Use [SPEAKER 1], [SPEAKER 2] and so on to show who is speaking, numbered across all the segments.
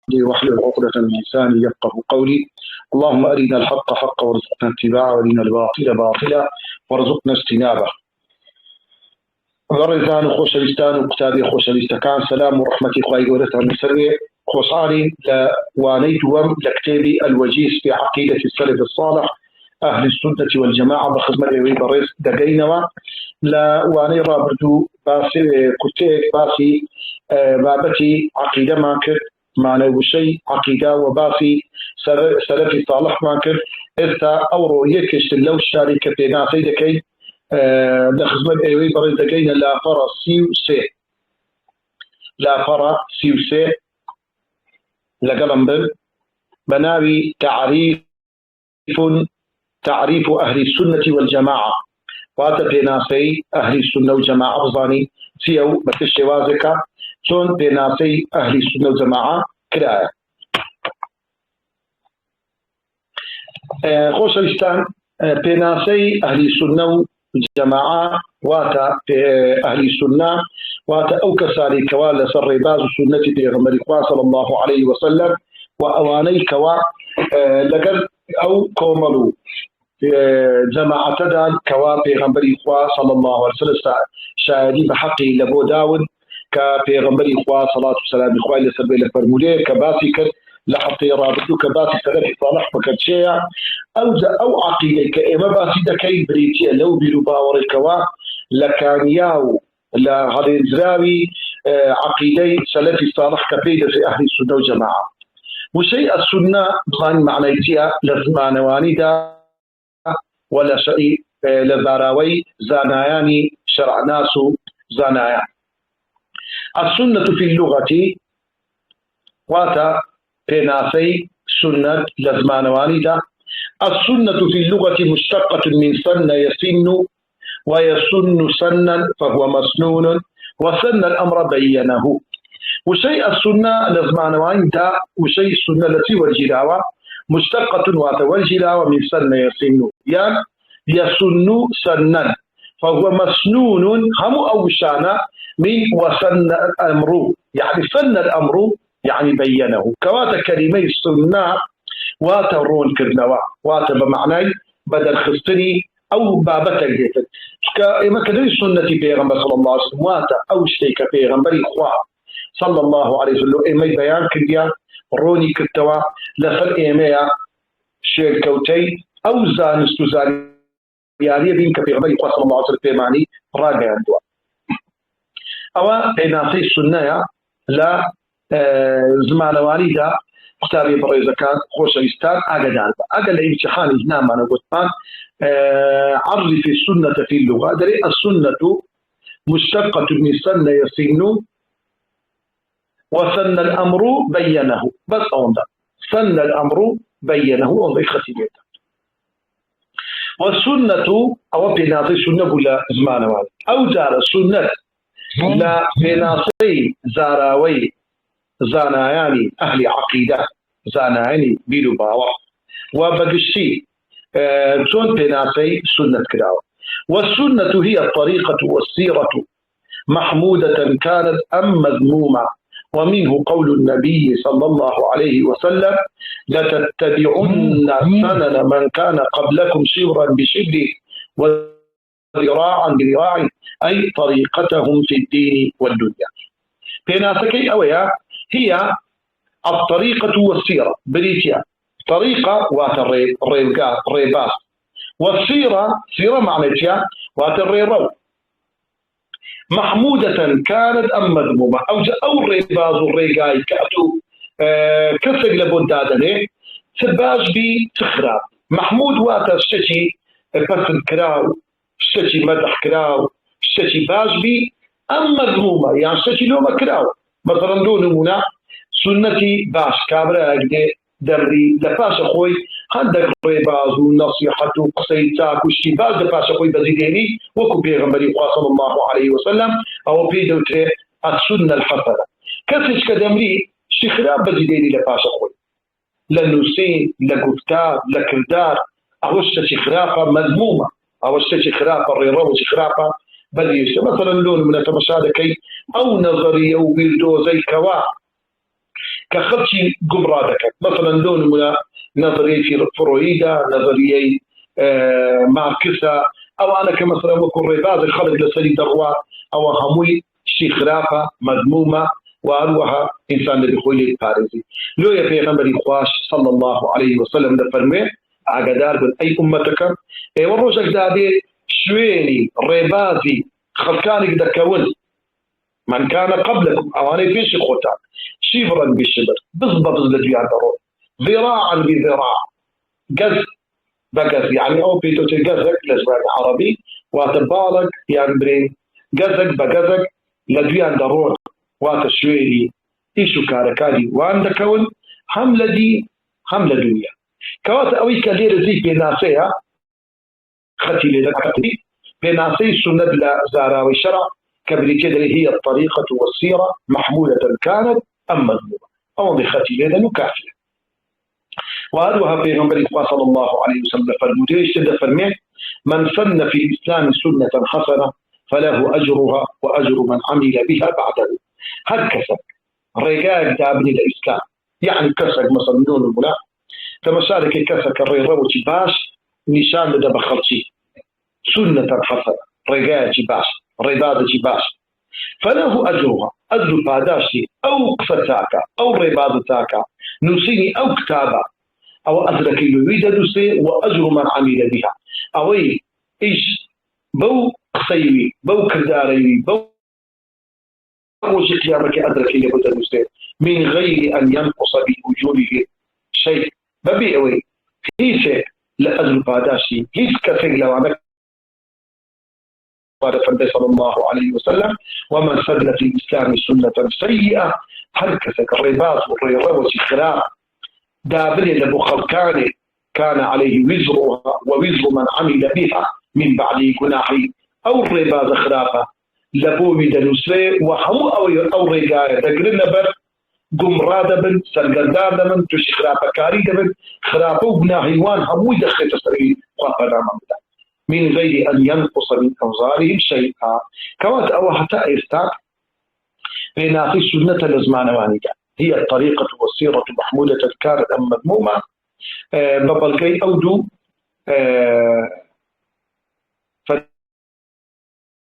[SPEAKER 1] صدري واحلل عقدة من لساني يفقهوا قولي. اللهم أرنا الحق حقا وارزقنا اتباعه وأرنا الباطل باطلا وارزقنا اجتنابه. غرزان خوشويستان وكتابي خوشويستكان سلام ورحمة خواهي ورثة من سروي خوشعالي لوانيتهم لكتابي الوجيز في عقيدة السلف الصالح أهل السنة والجماعة بخدمة بريس دقينوا لواني رابردو باسي كتاب باسي بابتي عقيدة ماكر معنى وشي عقيدة وباسي سلفي صالح ماكر إذا أورو يكش لو الشاركة في ناسي دكي لخدمة ايوي بريس دقينا لا فرا سيو لا فرا سيو لقلم بل بناوي تعريف أهل السنة والجماعة وهذا بناسي أهل السنة والجماعة بظاني سيو بتشي وازكا شون بناسي أهل السنة والجماعة كراية خوش الإسلام بناسي أهل السنة والجماعة واتا أهل السنة واتا أو كساري كوالا سرباز السنة بيغمر صلى الله عليه وسلم وأواني كوا لقل أو كوملو جماعة دان كوا بيغمبري إخوة صلى الله عليه وسلم شاهدي بحقي لبو داود كبيغمبري إخوة صلاة والسلام إخوة اللي سربي لفرموليه كباسي كر لحطي رابطو كباسي سلفي صالح فكرت شيء أو عقيدة كإما باسي دكي بريتيا لو بيرو باور الكوا لكانياو لهذه الزراوي عقيدة سلفي صالح كبيدة في أهل السنة والجماعة وشيء السنة بغان معنيتها لزمانواني دا ولا شيء لذاراوي زاناياني شرع ناسو زانايان. السنة في اللغة واتا بناسي سنة لزمانواني دا. السنة في اللغة مشتقة من سن يسن ويسن سنا فهو مسنون وسن الأمر بينه. وشيء السنة لزمانواني دا وشيء السنة التي والجلاوة مشتقة والجلاوة من سن يسن يعني يسن سنا فهو مسنون هم أوشانا من وسن الأمر يعني سن الأمر يعني بينه كواتا كلمة السنة واترون كرنوا واتا بمعنى بدل خصني أو بابتك جيتك كما كذلك السنة بيغمبر صلى الله عليه وسلم واتا أو شتيك بيغمبر إخوة صلى الله عليه وسلم إيمي بيان كرديا روني كرتوا لفر إيميا شير كوتي أو زانستو زانيارية بين كبيغمبر إخوة صلى الله عليه وسلم بيماني راقع عندوا أو بيناتي السنة لا زمان والدا كتابي بريزة كان خوش إستان أقدار أقل امتحان هنا ما نقول عرف السنة في اللغة دري السنة مشتقة من سن يسن وسن الأمر بينه بس أوندا سن الأمر بينه أوندا ختيمته والسنة أو بناصي سنة ولا زمان والد أو جار السنة لا بناصي زاراوي زاناياني أهل عقيدة زاناياني بيلو باور وبقشي شون بناسي سنة كراوة. والسنة هي الطريقة والسيرة محمودة كانت أم مذمومة ومنه قول النبي صلى الله عليه وسلم لتتبعن سنن من كان قبلكم شبرا بشبر وذراعا بذراع أي طريقتهم في الدين والدنيا. بناسكي أويا هي الطريقة والسيرة بريتيا طريقة واتريباس والسيرة سيرة معناتها واتريرو محمودة كانت أم مذمومة أو الريباز الريقاي كأتو كسق لبودادني سباج بي تخراب محمود واتا شتي بسن كراو شتي مدح كراو شتي باج بي أم مذمومة يعني شتي لوما كراو مثلا دون منا سنتي باش كابرا أجدي دري لباش أخوي عندك ريباز ونصيحة وقصيتاك وشتي باز لباش أخوي بزيديني وكو بيغمبري صلى الله عليه وسلم أو بيدو تري السنة الحسنة كسش كدمري شخراب بزيديني لباش أخوي لنسين لقفتار لكردار أوشت شخرافة مذمومة أوشت شخرافة الريرو شخرافة بل مثلا لون من التمشاهد كي أو نظري أو بيردو زي كوا كخلشي قمرادك مثلا لون ولا نظرية في فرويدا، نظرية ماركسا، أو أنا كمثلا وكل رباط الخلق لسلي دروا أو هموي شي خرافة مذمومة وأروها إنسان اللي بيقول الباريزي لو يا بيغمبري خواش صلى الله عليه وسلم لفرمي عقدار بن أي أمتك والرجل دادي شويني رباطي خلقاني قد كون من كان قبلكم أواني فيش خوتان شبرا بشبر بالضبط الذي يعتبرون ذراعا بذراع قز بقز يعني أو بيتوتي قزك لزمان عربي واتبالك يعني برين قزك بقزك لدي عندرون واتشويري إيشو كاركالي وعند كون حملة دي حملة دنيا كوات أوي كالير زي بناسيها ختي لذلك بناسي سنة لزاراوي شرع كبريكدري هي الطريقة والسيرة محمولة كانت أم مذمومة أو بختي لذلك كافية وهذا في غنبري صلى الله عليه وسلم فالمدير اشتد فرميه من سن في الإسلام سنة حسنة فله أجرها وأجر من عمل بها بعده هل كسك رجال دابني الإسلام يعني كسك مثلا نون الملا كمشارك كسك الريروتي باش نشان لدى بخلشي سنة حسنة رجال باش ربادة باش فله أجرها أجر باداشي أو قفتاك أو ربادتاك نسيني أو كتابة أو أدرك يريد نسي وأجر من عمل بها أو إيش بو قصيوي بو كرداري بو وجه قيامك أدرك يريد نسي من غير أن ينقص بوجوده شيء ببيعوي هي شيء لأجر باداشي هيس كثير لو عمك قال النبي صلى الله عليه وسلم ومن سن في الإسلام سنة سيئة هلكسك الرباط والرياضة خلاف دابل لبو خلقاني كان عليه وزرها ووزر من عمل بها من بعد جناحي أو الرباط خلافة لبو بدنسري وحمو أو رجاية تقرن بر قمرادة بن سرقردان من تشي خلافة كاري بن خلافة وبناهيوان همو يدخل تسرين وقفنا ممتع من غير أن ينقص من أوزارهم شيئا كوات أو حتى إرتاك بين في سنة الزمان وانجا هي الطريقة والسيرة محمولة كانت أم مذمومة ببلغي أودو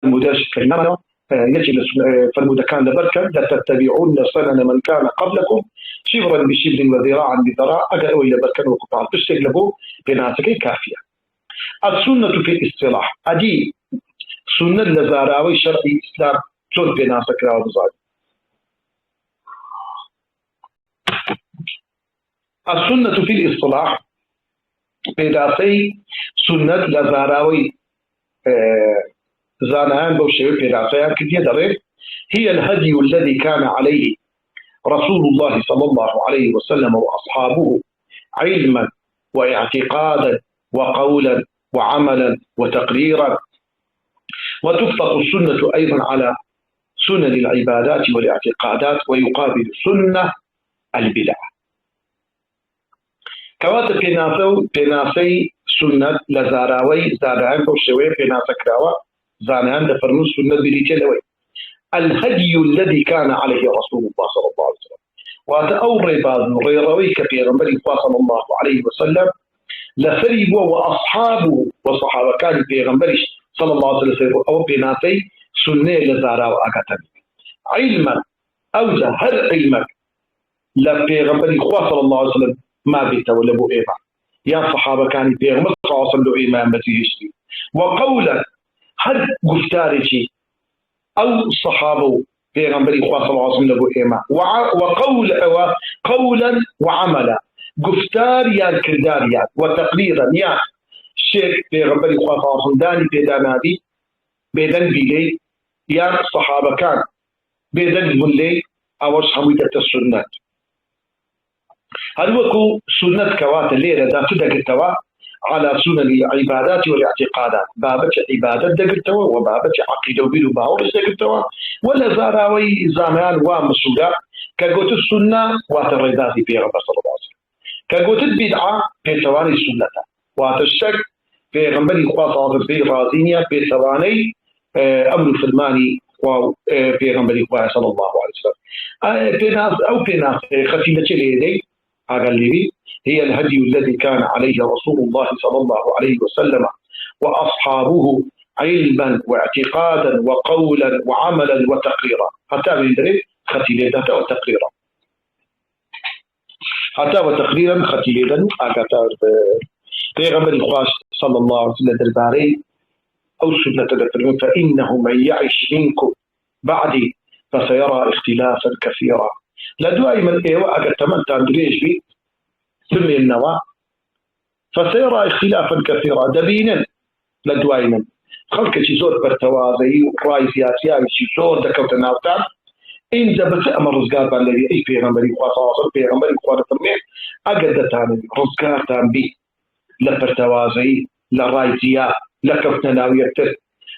[SPEAKER 1] فالمداش كلمة يجب فالمدكان لبركة لا تتبعون سنن من كان قبلكم شبرا بشبر وذراعا بذراع أجأوا إلى بركة وقطع تشتغلوا بناسك كافية السنة في الاصطلاح أدي سنة لزاراوي شرعي إسلام شون بناسك راوزاد السنة في الاصطلاح بناسي سنة لزاراوي زانان بوشيو بناسيان كدية دارين هي الهدي الذي كان عليه رسول الله صلى الله عليه وسلم وأصحابه علما واعتقادا وقولا وعملا وتقريرا وتطلق السنة أيضا على سنن العبادات والاعتقادات ويقابل سنة البدع كواتب بناسي سنة لزاراوي زارعان بوشوي بناسك راوة زانان دفرنو سنة بريتلوي الهدي الذي كان عليه رسول الله صلى الله عليه وسلم وتأوري بعض ريروي كبيرا بل صلى الله عليه وسلم لسريبوا وأصحابه وصحابة كان بيغمبرش صلى الله عليه وسلم أو بناتي سنة لزارا وأكتب علما أو هر علمك لبيغمبري صلى الله عليه وسلم ما بيتولبوا إيما يا صحابة كان بيغمبر صلى الله عليه وسلم إيما متيشتي وقولا هر قفتارشي أو صحابه بيغمبري صلى الله عليه وسلم إيما وقولا وعملا قفتار يا كردار يا وتقريرا يا شيخ بيغمبري خواص داني بيدانا دي بيدن بيلي يا صحابة كان بيدن ملي أوش حميدة السنة هل وكو سنة كوات الليلة دا تدقتوا على سنن العبادات والاعتقادات بابك عبادات دقتوا وبابك عقيدة وبيلو باورس دقتوا ولا زاراوي زامان ومسودا كقوت السنة واترداتي بيغمبر صلى الله عليه وسلم كقوت البدعة في ثواني السنة واتشك في غنبري خواص في رازينيا في ثواني أمر فرماني و پیغمبری خواه صلی الله عليه وسلم بناس أو بناس خفيفة اليدين قال لي هي الهدي الذي كان عليه رسول الله صلى الله عليه وسلم وأصحابه علما واعتقادا وقولا وعملا وتقريرا حتى بندري ختيلة وتقريرا حتى وتقريرا ختيلة أكثر پیغمبر خواه صلى الله عليه وسلم درباري أو سنة فإنه من يعش منكم بعدي فسيرى اختلافا كثيرا لدواء من إيواء قد تمنت أندريش بي سمي النواة فسيرى اختلافا كثيرا دبينا لدواء من خلق زور برتوازي وراي سياسي زور دكوت ناوتان إن دبت أمر رزقات الذي أي بيغمبري خواصل بيغمبري خوارة الميح أقدتان رزقاتان بي لبرتوازي لرايتيا لكوت ناويتر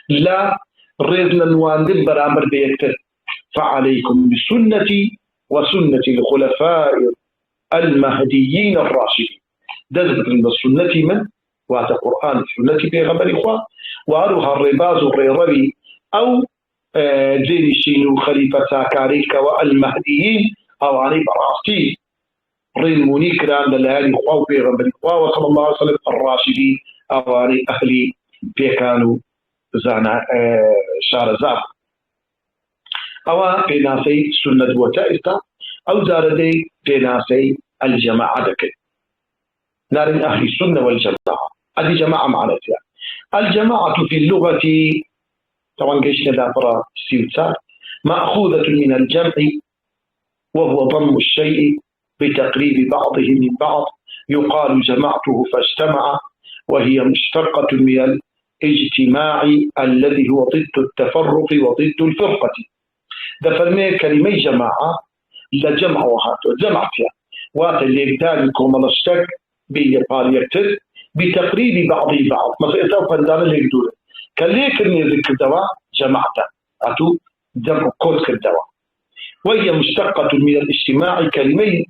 [SPEAKER 1] لا رزنا نواندن برامر بيكتر فعليكم بسنتي وسنة الخلفاء المهديين الراشدين دزبت من السنة من وهذا قرآن سنة بيغمبر إخوة وأروها الرباز الريربي أو زيني شينو خليفة ساكاريك والمهديين أو عني براستي رين منيكران للهالي إخوة بيغمبر إخوة وصلى الله عليه وسلم الراشدين أو عني أهلي بيكانوا زانا شارزاب أو بناسي سنة وتائسة أو زاردي بناسي الجماعة دكي نارن أهل السنة والجماعة هذه جماعة معنا فيها الجماعة في اللغة طبعا قيشنا دابرا سيوتار مأخوذة من الجمع وهو ضم الشيء بتقريب بعضه من بعض يقال جمعته فاجتمع وهي مشتقة من الاجتماع الذي هو ضد التفرق وضد الفرقة ده فرمي كلمة جماعة لجمع وهاتو جمع فيها وات اللي يقداركم الاشتك بيقال يكتر بتقريب بعض بعض مثلا إذا فندان اللي يقدر كليك إني ذكر دواء جمعته أتو جمع كود كالدواء وهي مشتقة من الاجتماع كلمة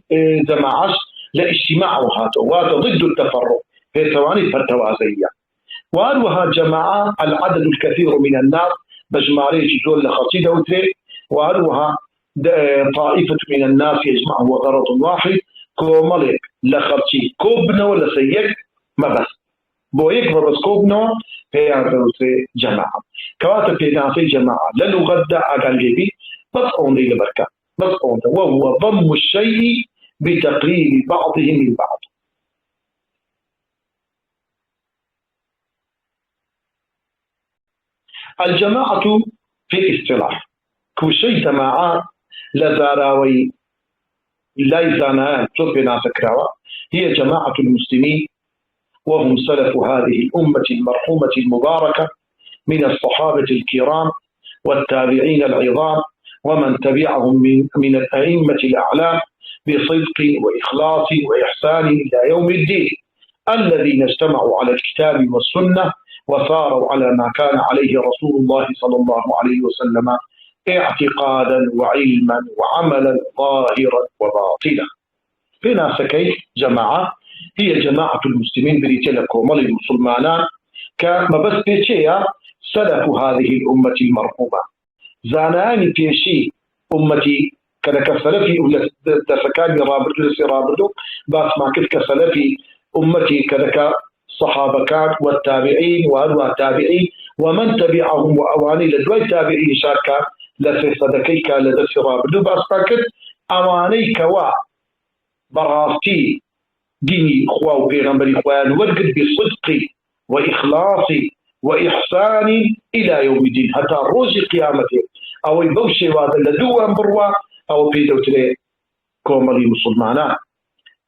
[SPEAKER 1] جماعش لاجتماع وهاتو وات ضد التفرق هي ثواني فرتوازية وأروها جماعة العدد الكثير من الناس بجماري جزول لخصيدة وتري وأروها طائفة من الناس يجمعه غرض واحد كومالك لخرتي كوبنا ولا سيك ما بس بويك بس كوبنا هي عندنا جماعة كواتب في ناس جماعة للغة أقلبي بس أوندي لبركة بس أوندي وهو ضم الشيء بتقريب بعضه من بعض الجماعة في اصطلاح كل شيء جماعة لزاراوي لا يزانان شوف ناس كراوة هي جماعة المسلمين وهم سلف هذه الأمة المرحومة المباركة من الصحابة الكرام والتابعين العظام ومن تبعهم من الأئمة الأعلام بصدق وإخلاص وإحسان إلى يوم الدين الذين اجتمعوا على الكتاب والسنة وصاروا على ما كان عليه رسول الله صلى الله عليه وسلم اعتقادا وعلما وعملا ظاهرا وباطنا في ناس كيف جماعة هي جماعة المسلمين بريتلكم المسلمان كما بس بيشيا سلف هذه الأمة المرحومة زاناني بيشي أمتي كذا كسلفي ولا تسكاني رابط لسي رابطو بس ما كنت كسلفي أمتي كذا صحابة كان والتابعين وأنواع التابعين ومن تبعهم وأواني لدوي تابعين شاركا لسي صدقيك لدسي رابطو بس ما كنت أواني كوا براستي ديني إخوة وبيغمبر إخوان ورقد بصدق وإخلاص وإحسان إلى يوم الدين حتى روز قيامته أو يبوشي وهذا لدوا بروا أو بيدوتري كومالي مسلمانا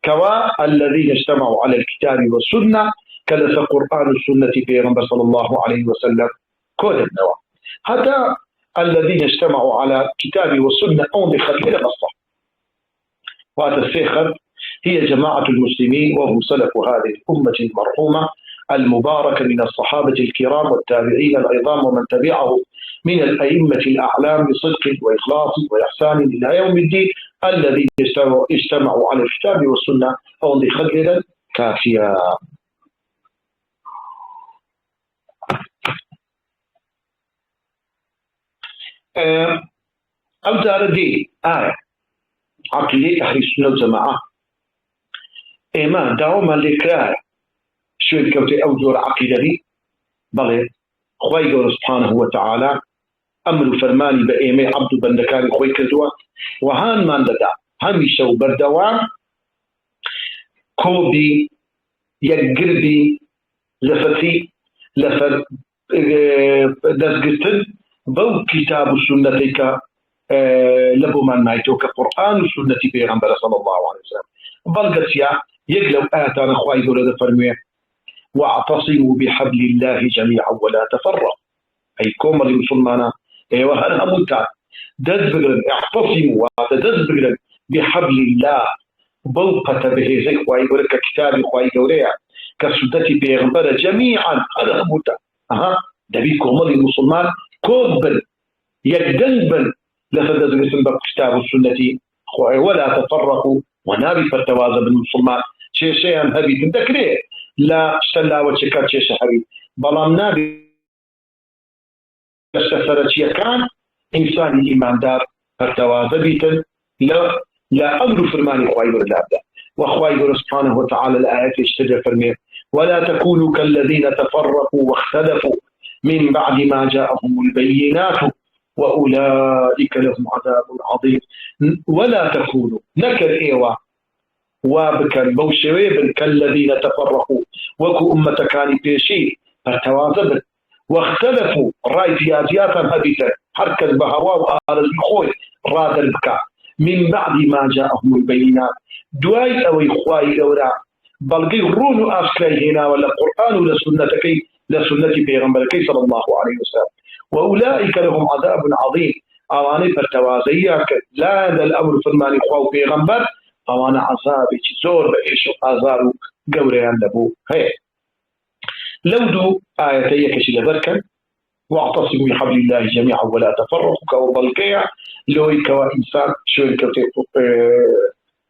[SPEAKER 1] كوا الذين اجتمعوا على الكتاب والسنة كلف قرآن السنة بيغمبر صلى الله عليه وسلم كود النوى حتى الذين اجتمعوا على الكتاب والسنة أون بخليل بصة وهذا السيخر هي جماعة المسلمين وهم سلف هذه الأمة المرحومة المباركة من الصحابة الكرام والتابعين العظام ومن تبعهم من الأئمة الأعلام بصدق وإخلاص وإحسان إلى يوم الدين الذين اجتمعوا على الكتاب والسنة أو بخلل كافية. ئەو جارە دێ ئایا عەقیدەی ئەهلی سونە و جەماعە ئێمە داوامان لێکرایە شوێن کەوتەی ئەو جۆرە عەقیدەی بەڵێ خوای گەورە سوبحانەه وتەعالا ئەمر و فەرمانی بە ئێمەی عەبد و بەندەکانی خۆی کردووە و هانمان دەدا هەمیشە و بەردەوام کۆبی یەکگربی لەفەتی لەسەر دەستگرتن بەو کتاب و سونەتەی کە لە بۆمان مایتەوە کە قورئان و سونەتی پێغەمبەرە صلی الله عليه وسلم بەڵگەچیا یەک لەو ئاەتانە خوای گەورە دەفەرموێ واعتصموا بحبل الله جميعا ولا تفرقوا أي كومل مسلمانا ايوه هل هموتا دز بقرن اعتصموا دز بقرن بحبل الله بوقة به زي خواهي قولك كتاب خواهي قوليها كسدتي بيغمبر جميعا هل هموتا دبي كومل مسلمان كوبل يقدنبل لفدز بسن كتاب السنة ولا تفرقوا ونابي فتوازى بالمسلمان شيئا هبي تذكريه لا شلا وشكات شيء شهري بلام نابي السفرة كان إنسان إيمان دار فتوازى بيتن لا أمر فرماني خواهي بالله وخواهي سبحانه وتعالى الآيات يشتجر فرميه ولا تكونوا كالذين تفرقوا واختلفوا من بعد ما جاءهم البينات وأولئك لهم عذاب عظيم ولا تكونوا نكر إيوه وابكر بوشوي كالذين تفرقوا وكو أمة كان بيشي فتوازبت واختلفوا راي زيادياتا هبتا حركز بهوا وآل الخوي راد البكاء من بعد ما جاءهم البينات دواي أو إخواي أورا بلغي رونو أسكي هنا ولا قرآن ولا سنتكي لسنة بيغمبركي صلى الله عليه وسلم وأولئك لهم عذاب عظيم أواني فتوازيك لا هذا الأمر فرمان إخوة بيغمبر أوانا عذابي زور بإيشو عذابو قوريان لبو هي لو دو آياتي كشي لبركا واعتصموا بحبل الله جميعا ولا تفرقوا كوضلقيا لوي كوا إنسان شوين كوتي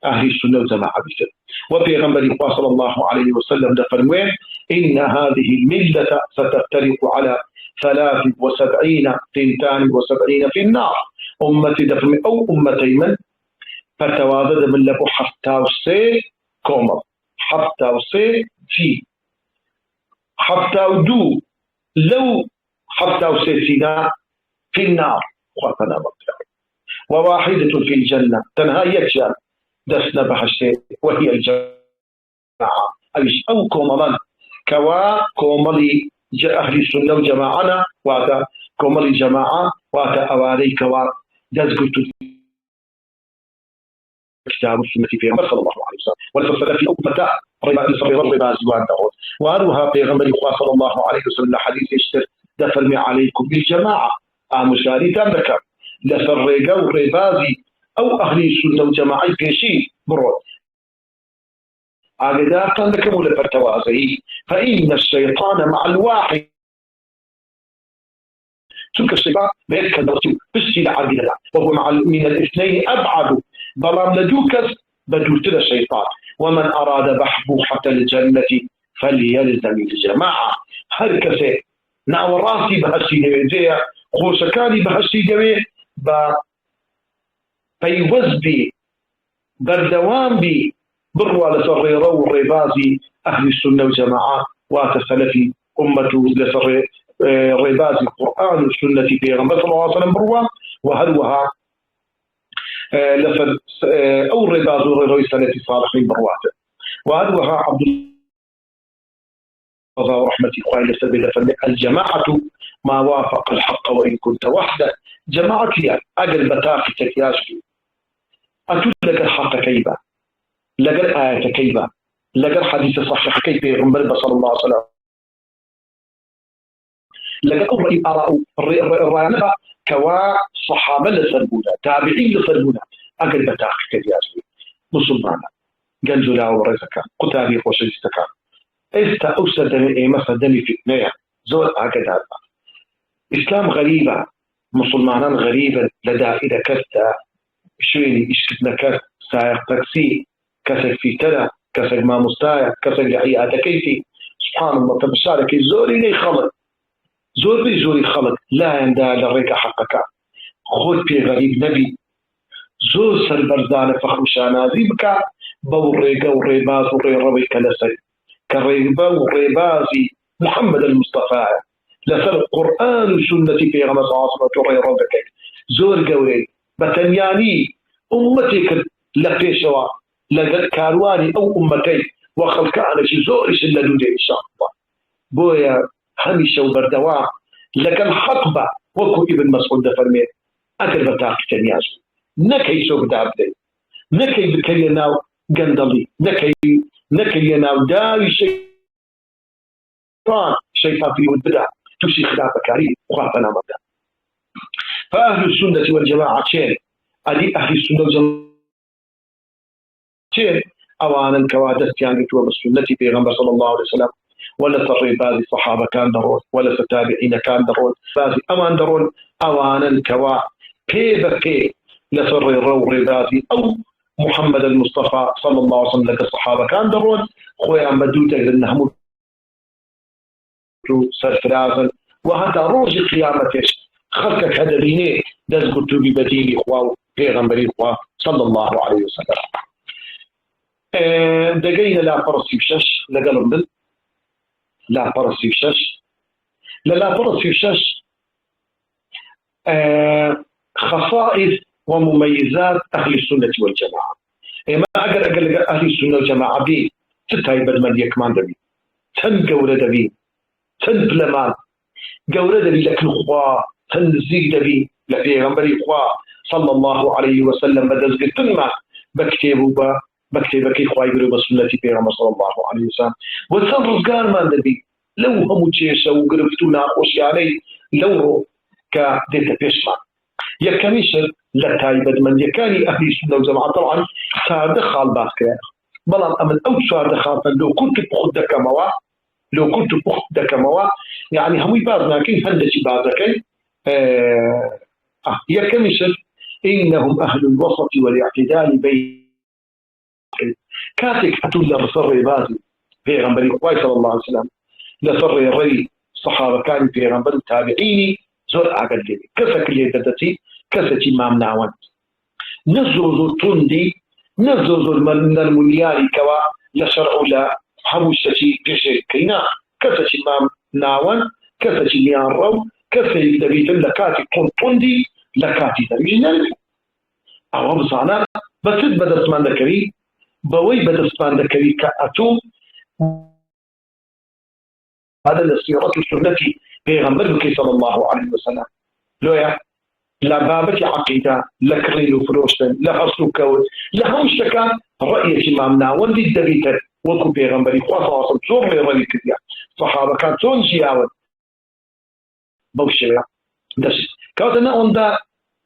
[SPEAKER 1] أهل السنة والجماعة بسر وبيغمبر صلى الله عليه وسلم دفرموين إن هذه الملة ستفترق على 72 في النار أمتي دفرمي أو أمتي من فتوازد من لبو حتى وسي كومر حتى وسي في حتى ودو لو حتى وسي سينا في النار وقتنا مطلع وواحدة في الجنة تنهى يكشان دسنا بحشتين وهي الجماعة أو كومران كوا كومري أهل السنة وجماعنا واتا كومري جماعة واتا أوالي كوا دزقت كتاب السنة في غمر صلى الله عليه وسلم والفصل في أمة ربا زوان دعوت وأروها في غمر صلى الله عليه وسلم حديث يشتر دفرمي عليكم بالجماعة مشاري تامك لسر ريقا وريبازي أو أهل السنة وجماعة بيشي برود أغدا لكم لبرتوازي فإن الشيطان مع الواحد تلك الشيطان بيركز بالسيلة عقيدة وهو من الاثنين أبعد بلام لدوكس بدوت الشيطان ومن أراد بحبوحة الجنة فليلزم الجماعة هركسي نعو راسي بهالشي دوي خوشكاني بهالشي دوي بيوزبي بردوام بي بروا لسر والربازي أهل السنة والجماعة واتسلفي أمته لسر ربازي القرآن والسنة في غنبة صلى الله عليه وسلم بروا وهلوها لفل أو الرباز والرسالة صالحين برواته وهلوها عبد الله ورحمة الله لسبيل الجماعة ما وافق الحق وإن كنت وحده جماعتي أقل بتاخي تكياشي أتود لك الحق كيبا لقى آية كيبا لقى حديث صحيح كيف يغنبر صلى الله عليه وسلم لقى أمري أراء الرانبة كوا صحابة لسربونا تابعين لسربونا أقل بتاخي تكياشي مسلمانا قنزو لا ورزكا قتابي وشجستكا استا أوسد مثلا دمي في اتنية زول هكذا إسلام غريبة مسلمانا غريبة لدائرة كستا شويني إشكتنا كست سائق تاكسي كسك في تلا كسك ما مستايا كسك لحياتك كيفي سبحان الله تبشارك زوري لي خلق زوري خلق لا يندى لريك حقك خۆت پێغەریب نەبی زۆر سەربەردانە فەخر و شانازی بکە بەو ڕێگە و ڕێباز و ڕێڕەوەی کە لەسەر کە ڕێبە و ڕێبازی محەممەد المستەفا لەسەر قورئان و سنەتی پێغەمبەر صلی الله علیه و سلم ڕێڕەو دەکەیت زۆر گەورەی بەتەنیانی ئومەتێک کرد لە پێشەوە لەگەڵ کاروانی ئەو ئومەتەی و خەڵکانێکی زۆریشن لە دوودێ ئینشاءالله بۆیە هەمیشە و بەردەوام لەگەڵ حەق بە وەکو ئیبن مەسعود دەفەرمێت ئەگەر بە تاقی تەنیاش نەکەی شۆ بدا بدەیت نەکەی بکەیە ناو گەندەڵی نەکەی ناو داوی شەیطان فریود بدا تووشی خلافەکاری خوا پەناه بدە. فأهل السنة والجماعة شين أدي أهل السنة والجماعة شين أوانا كوادست يعني كتوى بالسنة بيغمبر صلى الله عليه وسلم ولا صري بعض الصحابة كان درون ولا التابعين كان درون بعض أمان درون أوانا كوا كي لصري الرو ربازي أو محمد المصطفى صلى الله عليه وسلم لك الصحابة كان درون خويا مدوتا لأنهم سرفرازا وهذا روج قيامتش خلقك هذا بيني دز قلت ببديل إخوة بيغمبر إخوة صلى الله عليه وسلم. دقينا لا فرصي بشش لقلب دل لا فرصي بشش لا فرصي بشش خصائص ومميزات أهل السنة والجماعة. ما أقل أهل السنة والجماعة بي ستاي بدمن يكمان دبي تن قولة دبي تن بلمان قولة دبي لك الخوا تنزيق دبي لبيغمبر إخوة صلى الله عليه وسلم بدز قلتنا بكتبك إخوة يقولوا بسنة بيغمبر صلى الله عليه وسلم وتن رزقار ما دبي لو هم تشيشة وقرفتونا أخوشي علي لو كديت بيشمان يكميشر لتايبد من يكاني أهل السنة والجماعة طبعا صار خال باسكرا بلان أمن أو صار دخل لو كنت بخدك موا يعني هم يبازنا كيف هندسي بازكي يكمشر إنهم أهل الوسط والاعتدال بين كاتك أتولى بصر بازي في غنبري صلى الله عليه وسلم لصر الري الصحابة كانوا في غنبري التابعيني زور أعقل لي كسك اللي ددتي كسك إمام ناوان نزوز الطندي نزوز من الملياري كوا لشرع لا حموشتي بشيء كينا كسك إمام ناوان كسك ميان رو كسك دبيت لكاتي طندي لكاتي دبيت نرمي أو بصانا بس بدرسمان ذكري بوي بدرسمان ذكري كأتو هذا السيرة السنة بيغمبر صلى الله عليه وسلم لويا لا بابك عقيدة لا كريل وفروشن لا أصل كون لا همشتكى رأي إمامنا ولدي الدبيتر وكو بيغمبري خاصة زور لي رأي كذا صحابة كانت تون جياون بوشيا دش كاتنا أوندا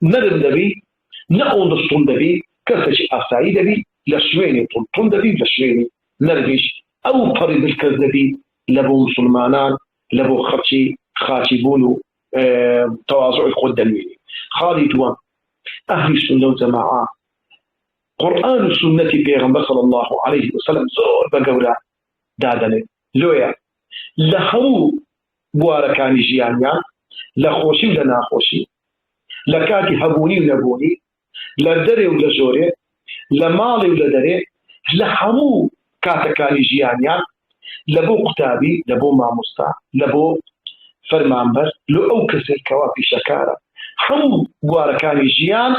[SPEAKER 1] ندم دبي نأوند الصون دبي كسش أساي دبي لشويني طن دبي لشويني نرجش أو قريب الكذبي لبو مسلمانان لبو خاتي بولو تواضع القدمين خالدون أهل السنة والجماعة قرآن السنة بيغمبر صلى الله عليه وسلم زور بقولا دادني لويا لهو بواركاني جيانيا لخوشي لنا خوشي لكاتي هبوني ونبوني لدري ولا جوري لمالي ولا دري لهمو كاتكاني جيانيا لبو قتابي لبو ماموستا لبو فرمانبر لو أو كسر كوافي شكارة هم بواركاني جيان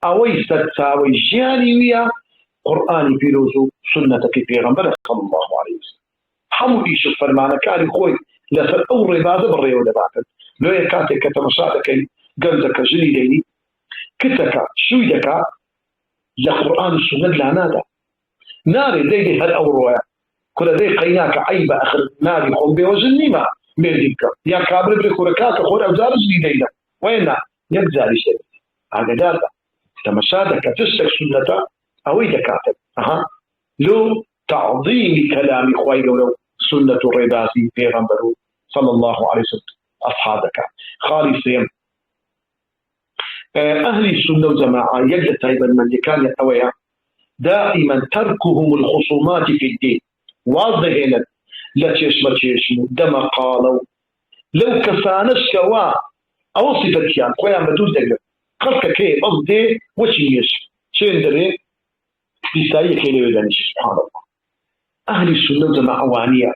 [SPEAKER 1] أوي ستاوي جياني ويا قرآني بيروزو سنة في بيغمبر صلى الله عليه وسلم هم إيش فرمانا كاري خوي لسر أو رباضة بالريو لباتل لو يكاتي كتمشاتك قلدك جلي ليلي كتك شويدك لقرآن السنة لعنادا ناري ليلي هل أو روايا كل ذي قيناك عيب أخر ناري قم بوزني ما ميردك يا كابر بريكوركاك خور أوزار جديدة وين يجزاري شيء هذا داتا تمشادك تسلك سنة أو يدكاتب لو تعظيم كلام خوي لو سنة الرباسي في غنبرو صلى الله عليه وسلم أصحابك خالصين أهل السنة والجماعة يجد أيضا من كان يتويا دائما تركهم الخصومات في الدين واضح لا تشمل دم قالوا لو كسانش كوا أو صفتيان خويا بدوز دقل خلق كي قصدي وشيش شين دري بيسايا كي ليدانش سبحان الله. أهل السنة والجماعة وانية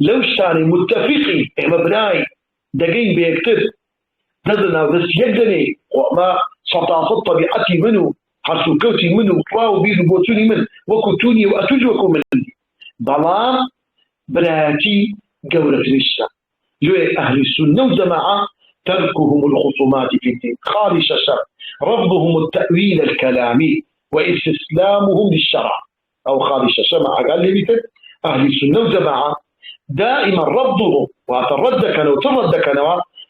[SPEAKER 1] لو شاني متفقين مبناي دقين بيكتر نزلنا بس يقدني وما صفاصة طبيعتي منه حرسو كوتي منه واو بيدو بوتوني من وكتوني وأتوجوكم مني ضلال براتي قولة نشا. لو أهل السنة والجماعة تركهم الخصومات في الدين خالص الشر، رفضهم التأويل الكلامي واستسلامهم للشرع أو خالص الشرع. قال لي مثل أهل السنة والجماعة دائما رفضهم وترد كانوا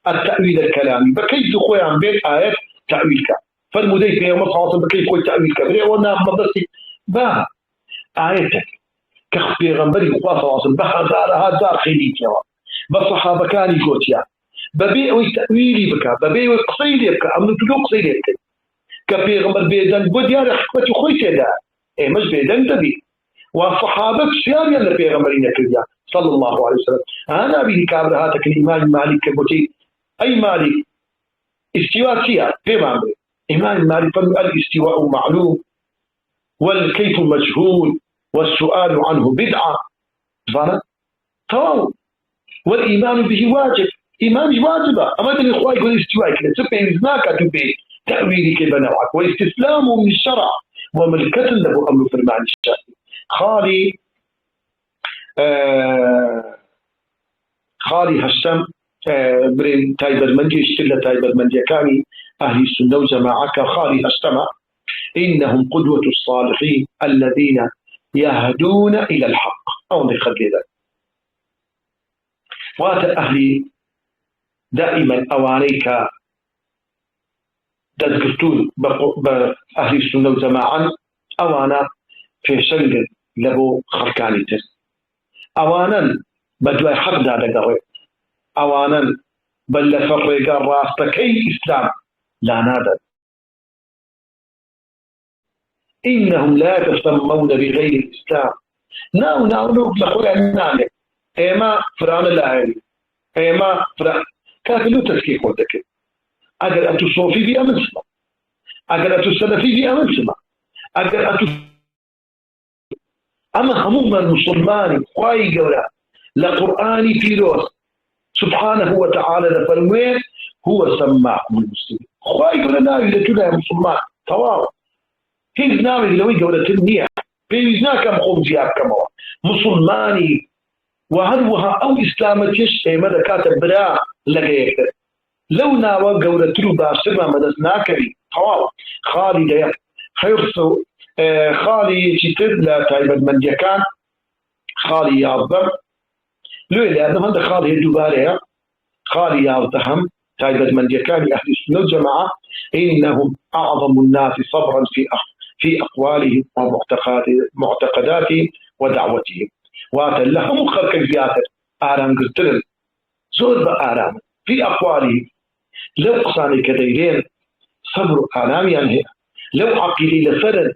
[SPEAKER 1] التأويل الكلامي. بكيف تقول عن بيت آيات تأويل كلام فالمدير في يوم الخاص بكيف يقول تأويل كبير وانا مدرسي با آياتك كخبي غنبري وقاصة بها دار خيليك يا بصحابة كان يقول ببيع وتأويلي بك ببيع وقصيلي بك أمن تلو قصيلي بك كبي غنبر بيدن بديار حكمة خويت دا إيه مش بيدن تبي والصحابة سيار يلا في غنبرين كذا صلى الله عليه وسلم. أنا أبي كابر هاتك الإمام مالك كبوتي أي مالك استواء سيار في معمري إمام مالك الاستواء معلوم والكيف مجهول والسؤال عنه بدعة طول والإيمان به واجب إيمان واجبة. أما تبي إخوائي يقول استواء كذا سبحان هناك تبي تأويل كيف نوعك واستسلامه من الشرع وملكة له أمر في المعنى الشافعي. خالي هشام برين تايبر منجي اشتلة تايبر منجي كاني أهل السنة وجماعة كخالي هشام إنهم قدوة الصالحين الذين يهدون إلى الحق أو نخلي ذلك. وات أهلي دائما أوانيك تذكرتون بأهل السنة والجماعة أوانا في شنجل له خركاني تس أوانا بدوى حق دادا قوي أوانا بل فرق راستك أي إسلام لا نادر. إنهم لا يتسمون بغير الإسلام ناو لخويا نانك إما فران الأهلي إما فران كافلو تسكيك ودك أجل أنتو صوفي في أمن سما أجل أنتو سلفي في أمن سما أجل أنتو أما هموما المسلمان خواهي قولا لقرآني في روس سبحانه وتعالى لفرمين هو سماكم المسلمين خواهي قولا ناوي لتنا يا مسلمان تواو هيز ناوي لوي قولا تنمية بيزنا كم خوم زياب كموا مسلماني وهروها أو إسلامتيش ماذا كاتب برا لقيت لو ناوى قولة تلو باسمة مدسنا كري طوال خالي ديا حرصو خالي جتر لا تايبد من يكان خالي يعظم لو إلا هذا هذا خالي الدبارية خالي يعظم تايبد من يكان أهل السنة والجماعة إنهم أعظم الناس صبرا في أقوالهم ومعتقداتهم ودعوتهم واتلهم خلق زيادة آرام قلتلن زور بآرام في أقوالهم لو قصاني كديرين صبر آرامي هي لو عقلي لفرد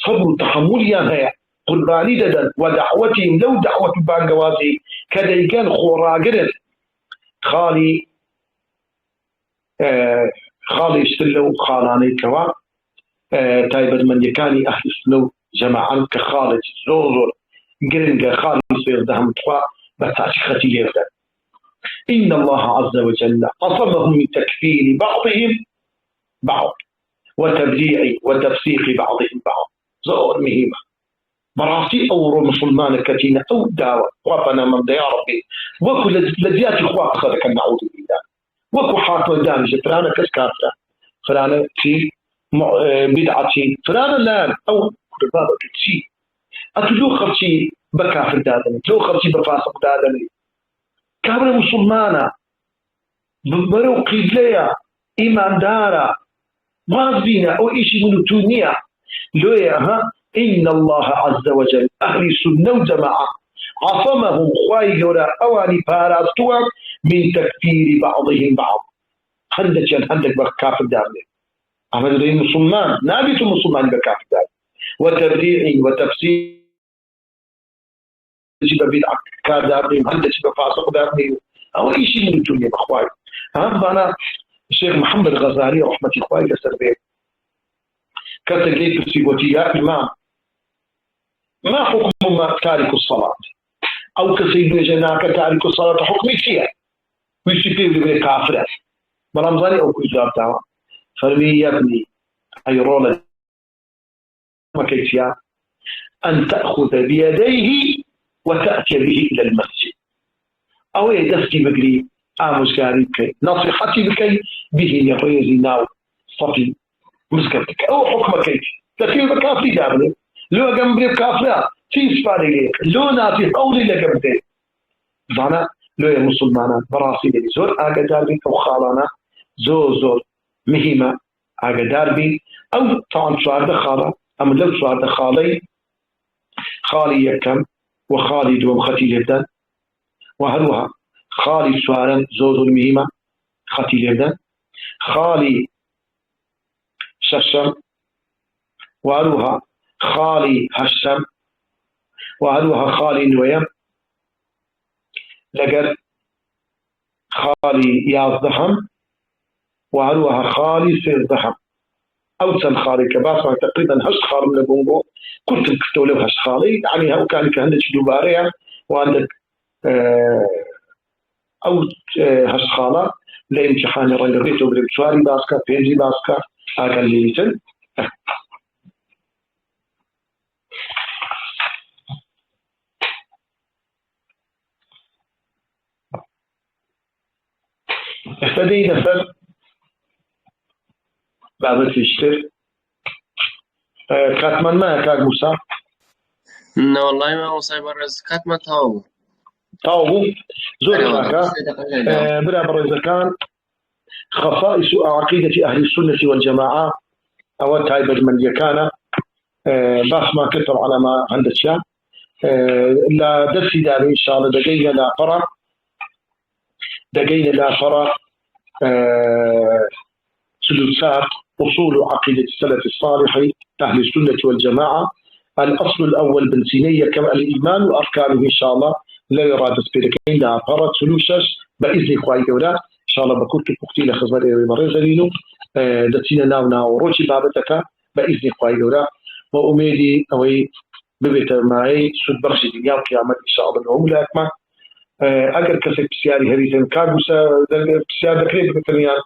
[SPEAKER 1] صبر تحملي هي قرباني ددا ودعوتهم لو دعوة بانقواتي كديكان خوراقرد خالي اشتلو خالاني كوا تايبد من يكاني أهل السنو جماعا كخالد زور قرنقا خالي سير دهم تقوى بتاتي ختي ليفتا. إن الله عز وجل قصمهم من تكفير بعضهم بعض وتبديع وتفسيق بعضهم بعض زور مهمة براسي أو مسلمان كتينة أو دعوة وابنا من يا ربي وكو لذيات إخوة صدق نعوذ بالله وكو حاطة دامجة فلانا كسكارتا فلانا في بدعتي فلانا لا أو ربابة شيء أتلو خرشي بكافر دادني لو خرشي بفاسق دادني كابر مسلمانا برو قيدليا إيمان دارا واضبينا أو إيشي من الدنيا لويا إن الله عز وجل أهل السنة والجماعة عصمهم خواي جورا أواني باراستوا من تكفير بعضهم بعض عندك بكافر دادني أما دي مسلمان نابت مسلمان بكافر دادني وتبديع وتفسير جيب بدعة كادابني عندك بفاسق دابني أو أي شيء من الدنيا بخواي أنا الشيخ محمد غزالي رحمة الله لسربيه كتب لي في يا إمام ما حكم ما تارك الصلاة أو كسيد جناك تارك الصلاة حكمي فيها ويشتكي لي كافر مرمزاني أو كجاب دعوة فرمي يا ابني أي رولة ما كيفيا أن تأخذ بيديه وتأتي به إلى المسجد أو يدفتي بقري آموز كاري بكي نصيحتي بكي به يريزي ناو صفي مسكتك أو حكم كيفي تكيل بكافري دابني لو جنبي بكافرة في سفاري ليك لو ناتي قولي لجنبي زانا لو يا مسلمانا براسي لي زور أقدر بي أو خالانا زور مهمة أقدر بي أو طبعا سؤال دخالة أما لو سؤال دخالي خالي يكم وخالي دوم ختي جدا وهلوها خالي سؤالا زوز المهمة ختي جدا خالي ششم وهلوها خالي هشم وهلوها خالي نويم لقر خالي يازدهم وهلوها خالي سيزدهم أو سن خالي كباس تقريبا هش خالي من البونغو كنت كتولي هش خالي يعني هو كان عندك دوبارية وعندك أو هش خالة لامتحان الرجل وبرمشواري باسكا بينجي باسكا أقل ليتن اهتدي نفر بعد تشتر كاتمان ما كاك موسى
[SPEAKER 2] لا والله ما هو سايبر كاتمان
[SPEAKER 1] تاوبو زور كاكا بلا برز كان خصائص عقيدة أهل السنة والجماعة أو تايبر من يكان باس ما كثر على ما عند الشام لا درسي داري إن شاء الله دقينا لا فرق سلوكات أصول عقيدة السلف الصالح أهل السنة والجماعة الأصل الأول بنسينية كما الإيمان وأركانه إن شاء الله لا يراد سبيلكين لا فرق سلوشش بإذن إخوائي إن شاء الله بكنت بقتيل خزبري ومرزلينو دتينا ناونا وروشي بابتك بإذن إخوائي وأميدي أوي ببيت معي سود برشي دنيا وقيامة إن شاء الله لهم لكما اگر کسی بسیاری هریتن کار بسیار دکری بکنیان